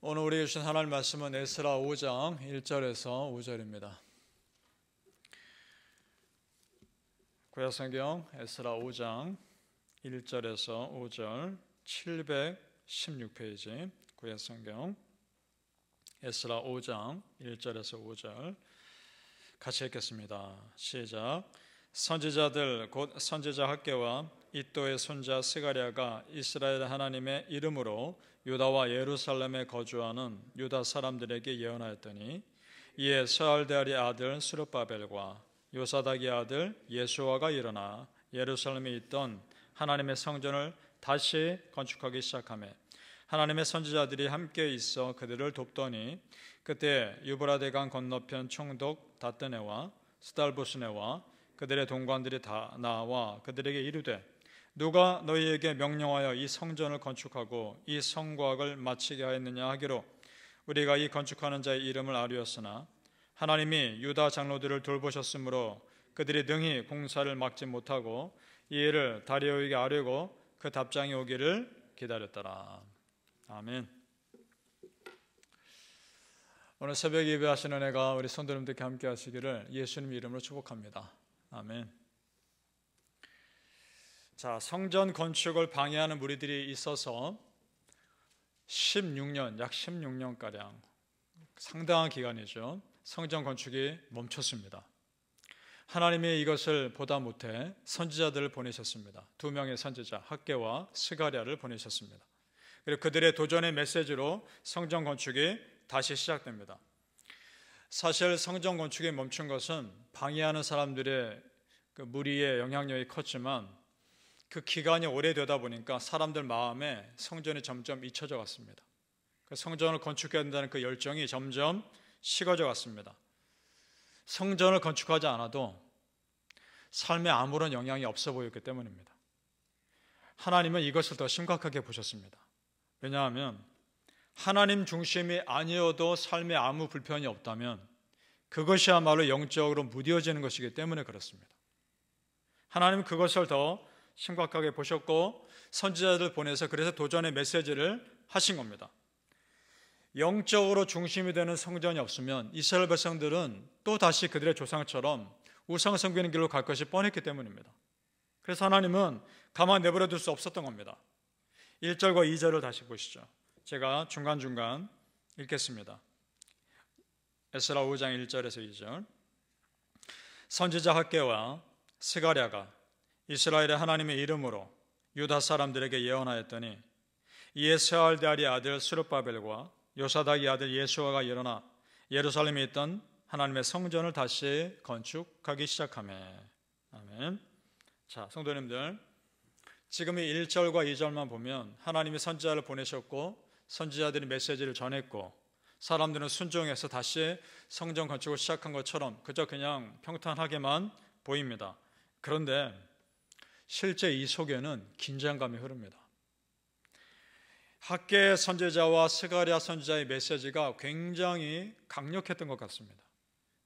오늘 우리에게 주신 하나님 말씀은 에스라 5장 1절에서 5절입니다. 구약성경 에스라 5장 1절에서 5절 716페이지 구약성경 에스라 5장 1절에서 5절 같이 읽겠습니다. 시작. 선지자들 곧 선지자 학개와 이또의 손자 스가랴가 이스라엘 하나님의 이름으로 유다와 예루살렘에 거주하는 유다 사람들에게 예언하였더니 이에 스알데알의 아들 스룹바벨과 요사닥의 아들 예수아가 일어나 예루살렘에 있던 하나님의 성전을 다시 건축하기 시작하며 하나님의 선지자들이 함께 있어 그들을 돕더니 그때 유브라데강 건너편 총독 다뜨네와 스달보스네와 그들의 동관들이 다 나와 그들에게 이르되 누가 너희에게 명령하여 이 성전을 건축하고 이 성곽을 마치게 하였느냐 하기로 우리가 이 건축하는 자의 이름을 아뢰었으나 하나님이 유다 장로들을 돌보셨으므로 그들이 능히 공사를 막지 못하고 이 일을 다리오에게 아뢰고 그 답장이 오기를 기다렸더라. 아멘. 오늘 새벽 예배하시는 은혜가 우리 성도님들께 함께 하시기를 예수님 이름으로 축복합니다. 아멘. 자, 성전 건축을 방해하는 무리들이 있어서 16년, 약 16년가량 상당한 기간이죠. 성전 건축이 멈췄습니다. 하나님이 이것을 보다 못해 선지자들을 보내셨습니다. 두 명의 선지자 학개와 스가랴를 보내셨습니다. 그리고 그들의 도전의 메시지로 성전 건축이 다시 시작됩니다. 사실 성전 건축이 멈춘 것은 방해하는 사람들의 그 무리의 영향력이 컸지만 그 기간이 오래되다 보니까 사람들 마음에 성전이 점점 잊혀져 갔습니다. 그 성전을 건축해야 된다는 그 열정이 점점 식어져 갔습니다. 성전을 건축하지 않아도 삶에 아무런 영향이 없어 보였기 때문입니다. 하나님은 이것을 더 심각하게 보셨습니다. 왜냐하면 하나님 중심이 아니어도 삶에 아무 불편이 없다면 그것이야말로 영적으로 무뎌지는 것이기 때문에 그렇습니다. 하나님은 그것을 더 심각하게 보셨고 선지자들 보내서 그래서 도전의 메시지를 하신 겁니다. 영적으로 중심이 되는 성전이 없으면 이스라엘 백성들은 또 다시 그들의 조상처럼 우상 섬기는 길로 갈 것이 뻔했기 때문입니다. 그래서 하나님은 가만 내버려 둘 수 없었던 겁니다. 1절과 2절을 다시 보시죠. 제가 중간중간 읽겠습니다. 에스라 5장 1절에서 2절. 선지자 학개와 스가랴가 이스라엘의 하나님의 이름으로 유다 사람들에게 예언하였더니 이에 스알데알의 아들 스룹바벨과 요사닥의 아들 예수아가 일어나 예루살렘에 있던 하나님의 성전을 다시 건축하기 시작하며. 아멘. 자, 성도님들, 지금 이 1절과 2절만 보면 하나님이 선지자를 보내셨고 선지자들이 메시지를 전했고 사람들은 순종해서 다시 성전 건축을 시작한 것처럼 그저 그냥 평탄하게만 보입니다. 그런데 실제 이 속에는 긴장감이 흐릅니다. 학개 선지자와 스가랴 선지자의 메시지가 굉장히 강력했던 것 같습니다.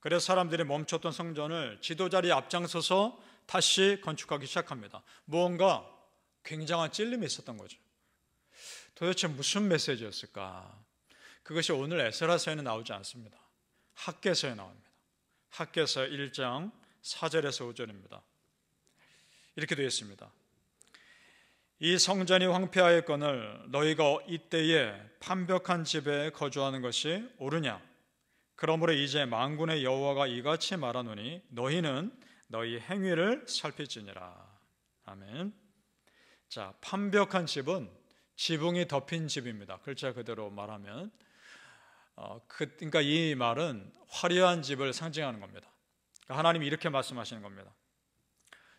그래서 사람들이 멈췄던 성전을 지도자들이 앞장서서 다시 건축하기 시작합니다. 무언가 굉장한 찔림이 있었던 거죠. 도대체 무슨 메시지였을까? 그것이 오늘 에스라서에는 나오지 않습니다. 학개서에 나옵니다. 학개서 1장 4절에서 5절입니다. 이렇게 되어 있습니다. 이 성전이 황폐하였거늘 너희가 이때에 판벽한 집에 거주하는 것이 옳으냐? 그러므로 이제 만군의 여호와가 이같이 말하노니 너희는 너희 행위를 살필지니라. 아멘. 자, 판벽한 집은 지붕이 덮인 집입니다. 글자 그대로 말하면 그러니까 이 말은 화려한 집을 상징하는 겁니다. 그러니까 하나님이 이렇게 말씀하시는 겁니다.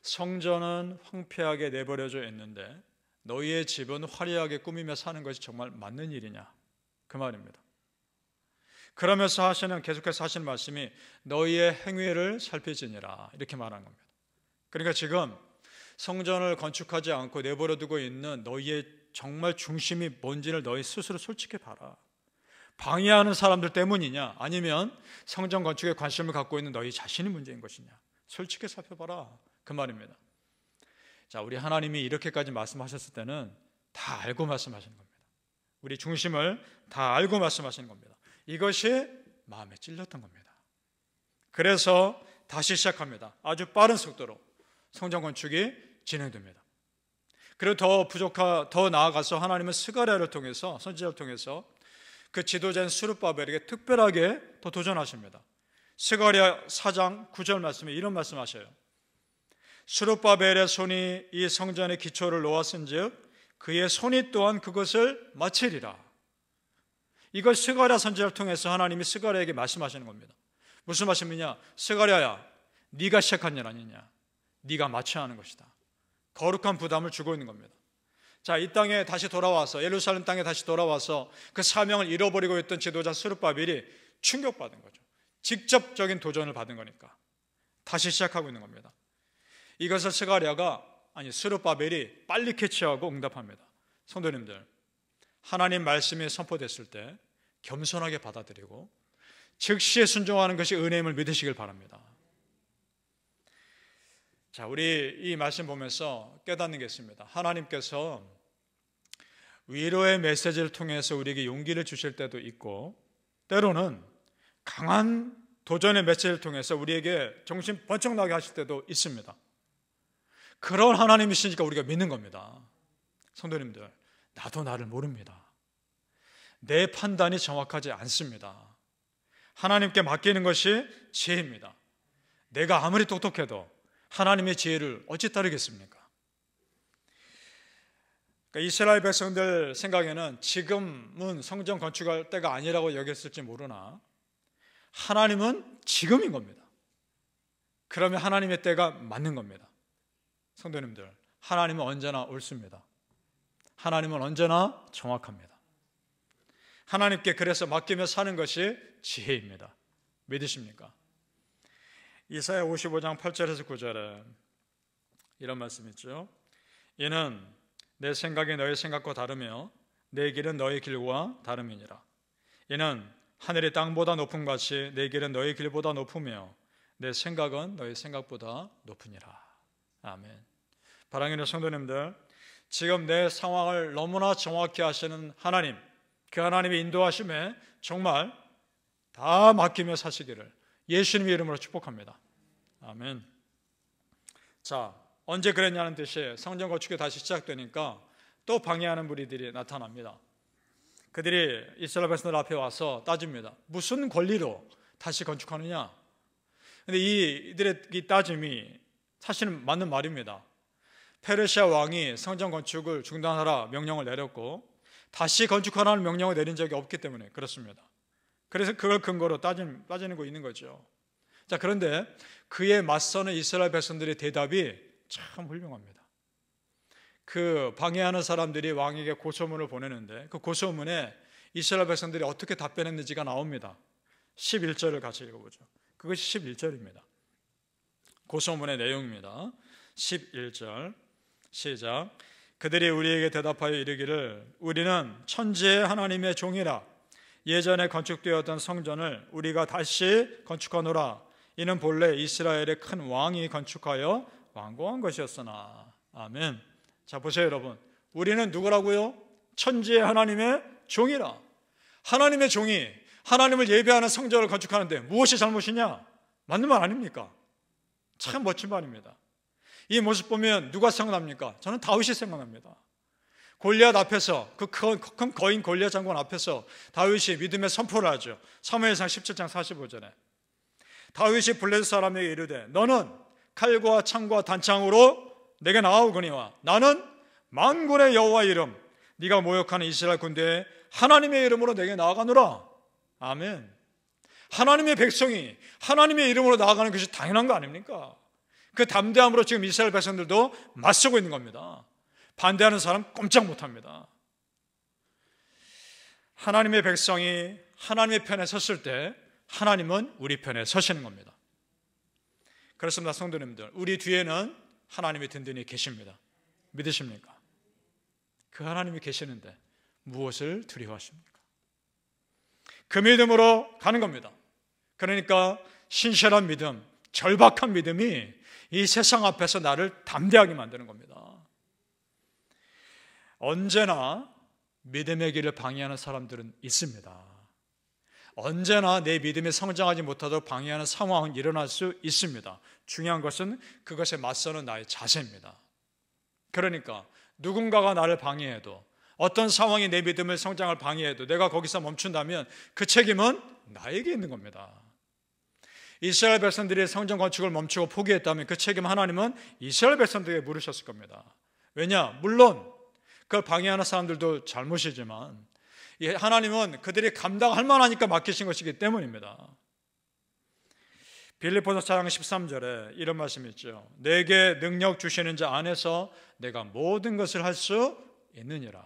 성전은 황폐하게 내버려져 있는데 너희의 집은 화려하게 꾸미며 사는 것이 정말 맞는 일이냐? 그 말입니다. 그러면서 계속해서 하시는 말씀이 너희의 행위를 살피지니라 이렇게 말하는 겁니다. 그러니까 지금 성전을 건축하지 않고 내버려 두고 있는 너희의 정말 중심이 뭔지를 너희 스스로 솔직히 봐라. 방해하는 사람들 때문이냐? 아니면 성전 건축에 관심을 갖고 있는 너희 자신이 문제인 것이냐? 솔직히 살펴봐라. 그 말입니다. 자, 우리 하나님이 이렇게까지 말씀하셨을 때는 다 알고 말씀하시는 겁니다. 우리 중심을 다 알고 말씀하시는 겁니다. 이것이 마음에 찔렸던 겁니다. 그래서 다시 시작합니다. 아주 빠른 속도로 성전 건축이 진행됩니다. 그리고 더 나아가서 하나님은 스가랴를 통해서, 선지자를 통해서 그 지도자인 스룹바벨에게 특별하게 더 도전하십니다. 스가랴 4장 9절 말씀에 이런 말씀하셔요. 스룹바벨의 손이 이 성전의 기초를 놓았은즉 그의 손이 또한 그것을 마치리라. 이걸 스가랴 선지자를 통해서 하나님이 스가랴에게 말씀하시는 겁니다. 무슨 말씀이냐? 스가랴야, 네가 시작한 일 아니냐? 네가 마쳐야 하는 것이다. 거룩한 부담을 주고 있는 겁니다. 자, 이 땅에 다시 돌아와서, 예루살렘 땅에 다시 돌아와서 그 사명을 잃어버리고 있던 지도자 스룹바벨이 충격받은 거죠. 직접적인 도전을 받은 거니까 다시 시작하고 있는 겁니다. 이것을 스룹바벨이 빨리 캐치하고 응답합니다. 성도님들, 하나님 말씀이 선포됐을 때 겸손하게 받아들이고 즉시에 순종하는 것이 은혜임을 믿으시길 바랍니다. 자, 우리 이 말씀 보면서 깨닫는 게 있습니다. 하나님께서 위로의 메시지를 통해서 우리에게 용기를 주실 때도 있고, 때로는 강한 도전의 메시지를 통해서 우리에게 정신 번쩍 나게 하실 때도 있습니다. 그런 하나님이시니까 우리가 믿는 겁니다. 성도님들, 나도 나를 모릅니다. 내 판단이 정확하지 않습니다. 하나님께 맡기는 것이 지혜입니다. 내가 아무리 똑똑해도 하나님의 지혜를 어찌 따르겠습니까? 그러니까 이스라엘 백성들 생각에는 지금은 성전 건축할 때가 아니라고 여겼을지 모르나 하나님은 지금인 겁니다. 그러면 하나님의 때가 맞는 겁니다. 성도님들, 하나님은 언제나 옳습니다. 하나님은 언제나 정확합니다. 하나님께 그래서 맡기며 사는 것이 지혜입니다. 믿으십니까? 이사야 55장 8절에서 9절에 이런 말씀이 있죠. 이는 내 생각이 너의 생각과 다르며 내 길은 너의 길과 다름이니라. 이는 하늘이 땅보다 높음 같이 내 길은 너의 길보다 높으며 내 생각은 너의 생각보다 높으니라. 아멘. 사랑하는 성도님들, 지금 내 상황을 너무나 정확히 하시는 하나님, 그 하나님의 인도하심에 정말 다 맡기며 사시기를 예수님의 이름으로 축복합니다. 아멘. 자, 언제 그랬냐는 듯이 성전 건축이 다시 시작되니까 또 방해하는 무리들이 나타납니다. 그들이 이스라엘 백성들 앞에 와서 따집니다. 무슨 권리로 다시 건축하느냐? 근데 이들의 이 따짐이 사실은 맞는 말입니다. 페르시아 왕이 성전 건축을 중단하라 명령을 내렸고 다시 건축하라는 명령을 내린 적이 없기 때문에 그렇습니다. 그래서 그걸 근거로 따지고 있는 거죠. 자, 그런데 그에 맞서는 이스라엘 백성들의 대답이 참 훌륭합니다. 그 방해하는 사람들이 왕에게 고소문을 보내는데 그 고소문에 이스라엘 백성들이 어떻게 답변했는지가 나옵니다. 11절을 같이 읽어보죠. 그것이 11절입니다. 고소문의 내용입니다. 11절 시작. 그들이 우리에게 대답하여 이르기를 우리는 천지의 하나님의 종이라. 예전에 건축되었던 성전을 우리가 다시 건축하노라. 이는 본래 이스라엘의 큰 왕이 건축하여 완공한 것이었으나. 아멘. 자, 보세요 여러분, 우리는 누구라고요? 천지의 하나님의 종이라. 하나님의 종이 하나님을 예배하는 성전을 건축하는데 무엇이 잘못이냐? 맞는 말 아닙니까? 참 멋진 말입니다. 이 모습 보면 누가 생각납니까? 저는 다윗이 생각납니다. 골리앗 앞에서, 그 큰 거인 골리앗 장군 앞에서 다윗이 믿음의 선포를 하죠. 사무엘상 17장 45절에 다윗이 블레셋 사람에게 이르되 너는 칼과 창과 단창으로 내게 나아오거니와 나는 만군의 여호와 이름 네가 모욕하는 이스라엘 군대의 하나님의 이름으로 내게 나아가노라. 아멘. 하나님의 백성이 하나님의 이름으로 나아가는 것이 당연한 거 아닙니까? 그 담대함으로 지금 이스라엘 백성들도 맞서고 있는 겁니다. 반대하는 사람 꼼짝 못합니다. 하나님의 백성이 하나님의 편에 섰을 때 하나님은 우리 편에 서시는 겁니다. 그렇습니다. 성도님들, 우리 뒤에는 하나님이 든든히 계십니다. 믿으십니까? 그 하나님이 계시는데 무엇을 두려워하십니까? 그 믿음으로 가는 겁니다. 그러니까 신실한 믿음, 절박한 믿음이 이 세상 앞에서 나를 담대하게 만드는 겁니다. 언제나 믿음의 길을 방해하는 사람들은 있습니다. 언제나 내 믿음이 성장하지 못하도록 방해하는 상황은 일어날 수 있습니다. 중요한 것은 그것에 맞서는 나의 자세입니다. 그러니까 누군가가 나를 방해해도, 어떤 상황이 내 믿음을 성장을 방해해도 내가 거기서 멈춘다면 그 책임은 나에게 있는 겁니다. 이스라엘 백성들이 성전 건축을 멈추고 포기했다면 그 책임 하나님은 이스라엘 백성들에게 물으셨을 겁니다. 왜냐? 물론 그걸 방해하는 사람들도 잘못이지만 하나님은 그들이 감당할 만하니까 맡기신 것이기 때문입니다. 빌립보서 4장 13절에 이런 말씀이 있죠. 내게 능력 주시는 자 안에서 내가 모든 것을 할 수 있느니라.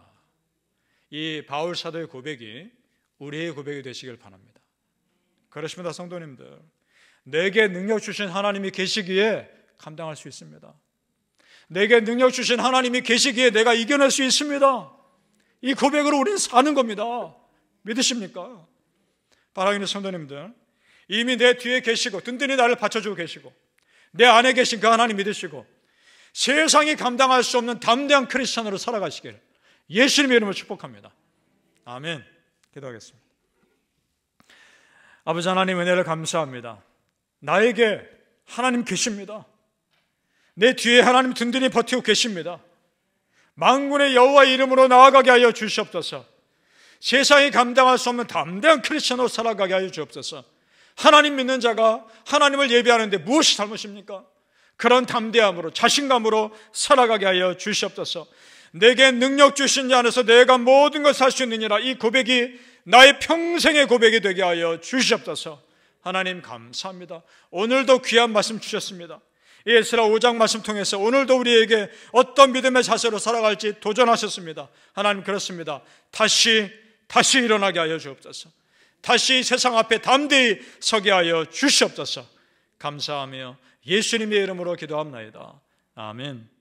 이 바울 사도의 고백이 우리의 고백이 되시길 바랍니다. 그렇습니다, 성도님들. 내게 능력 주신 하나님이 계시기에 감당할 수 있습니다. 내게 능력 주신 하나님이 계시기에 내가 이겨낼 수 있습니다. 이 고백으로 우리는 사는 겁니다. 믿으십니까? 사랑하는 성도님들, 이미 내 뒤에 계시고 든든히 나를 받쳐주고 계시고 내 안에 계신 그 하나님 믿으시고 세상이 감당할 수 없는 담대한 크리스찬으로 살아가시길 예수님의 이름으로 축복합니다. 아멘. 기도하겠습니다. 아버지 하나님, 은혜를 감사합니다. 나에게 하나님 계십니다. 내 뒤에 하나님 든든히 버티고 계십니다. 만군의 여호와의 이름으로 나아가게 하여 주시옵소서. 세상이 감당할 수 없는 담대한 크리스천으로 살아가게 하여 주옵소서. 하나님 믿는 자가 하나님을 예배하는데 무엇이 잘못입니까? 그런 담대함으로 자신감으로 살아가게 하여 주시옵소서. 내게 능력 주신 자 안에서 내가 모든 것을 할 수 있느니라. 이 고백이 나의 평생의 고백이 되게 하여 주시옵소서. 하나님 감사합니다. 오늘도 귀한 말씀 주셨습니다. 에스라 5장 말씀 통해서 오늘도 우리에게 어떤 믿음의 자세로 살아갈지 도전하셨습니다. 하나님 그렇습니다. 다시 일어나게 하여 주옵소서. 다시 세상 앞에 담대히 서게 하여 주시옵소서. 감사하며 예수님의 이름으로 기도합나이다. 아멘.